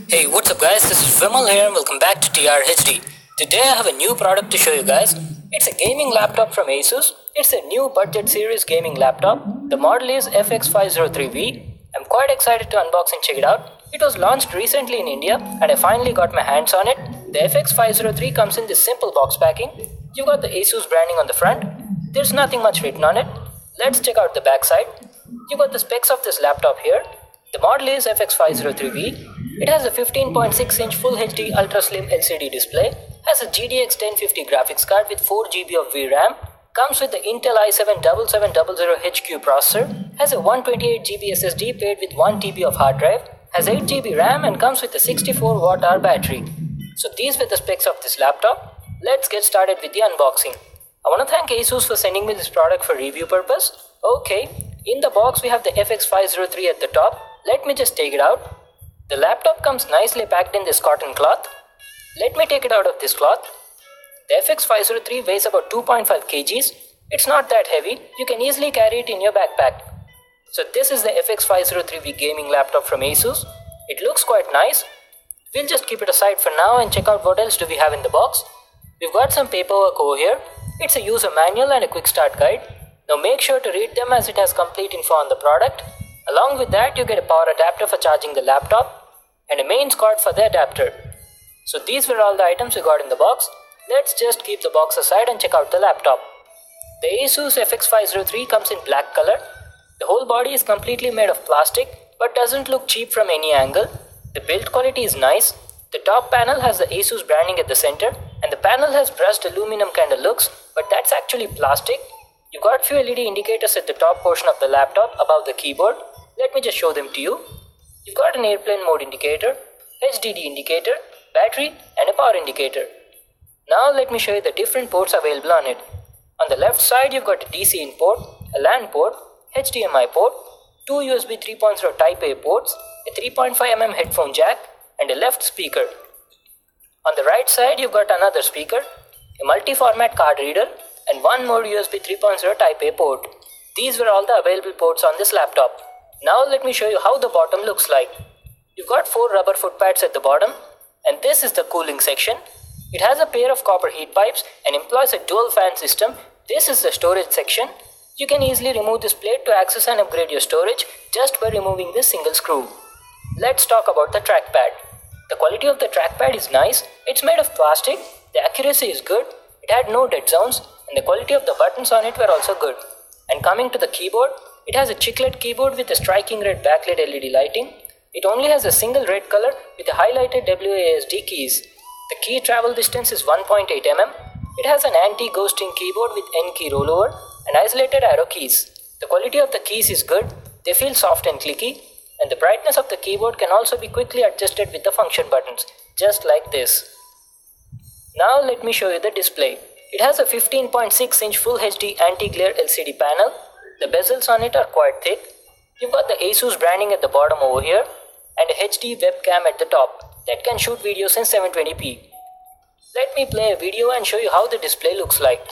Hey, what's up guys, this is Vimal here and welcome back to TRHD. Today I have a new product to show you guys. It's a gaming laptop from Asus. It's a new budget series gaming laptop. The model is FX503V. I'm quite excited to unbox and check it out. It was launched recently in India and I finally got my hands on it. The FX503 comes in this simple box packing. You've got the Asus branding on the front. There's nothing much written on it. Let's check out the back side. You've got the specs of this laptop here. The model is FX503V. It has a 15.6-inch Full HD Ultra Slim LCD display, has a GTX 1050 graphics card with 4GB of VRAM, comes with the Intel i7-7700HQ processor, has a 128GB SSD paired with 1TB of hard drive, has 8GB RAM and comes with a 64Wh battery. So these were the specs of this laptop. Let's get started with the unboxing. I want to thank Asus for sending me this product for review purpose. Okay, in the box we have the FX503 at the top. Let me just take it out. The laptop comes nicely packed in this cotton cloth. Let me take it out of this cloth. The FX503 weighs about 2.5 kgs. It's not that heavy. You can easily carry it in your backpack. So this is the FX503V gaming laptop from Asus. It looks quite nice. We'll just keep it aside for now and check out what else do we have in the box. We've got some paperwork over here. It's a user manual and a quick start guide. Now make sure to read them as it has complete info on the product. Along with that, you get a power adapter for charging the laptop and a mains cord for the adapter. So these were all the items we got in the box. Let's just keep the box aside and check out the laptop. The Asus FX503 comes in black color. The whole body is completely made of plastic but doesn't look cheap from any angle. The build quality is nice. The top panel has the Asus branding at the center and the panel has brushed aluminum kind of looks, but that's actually plastic. You've got few LED indicators at the top portion of the laptop above the keyboard. Let me just show them to you. You've got an airplane mode indicator, HDD indicator, battery and a power indicator. Now let me show you the different ports available on it. On the left side you've got a DC in port, a LAN port, HDMI port, two USB 3.0 Type A ports, a 3.5mm headphone jack and a left speaker. On the right side you've got another speaker, a multi-format card reader and one more USB 3.0 Type A port. These were all the available ports on this laptop. Now let me show you how the bottom looks like. You've got 4 rubber foot pads at the bottom and this is the cooling section. It has a pair of copper heat pipes and employs a dual fan system. This is the storage section. You can easily remove this plate to access and upgrade your storage just by removing this single screw. Let's talk about the trackpad. The quality of the trackpad is nice. It's made of plastic. The accuracy is good. It had no dead zones and the quality of the buttons on it were also good. And coming to the keyboard, it has a chiclet keyboard with a striking red backlit LED lighting. It only has a single red color with a highlighted WASD keys. The key travel distance is 1.8 mm. It has an anti-ghosting keyboard with N key rollover and isolated arrow keys. The quality of the keys is good. They feel soft and clicky. And the brightness of the keyboard can also be quickly adjusted with the function buttons, just like this. Now let me show you the display. It has a 15.6-inch Full HD anti-glare LCD panel. The bezels on it are quite thick. You've got the Asus branding at the bottom over here and a HD webcam at the top that can shoot videos in 720p. Let me play a video and show you how the display looks like.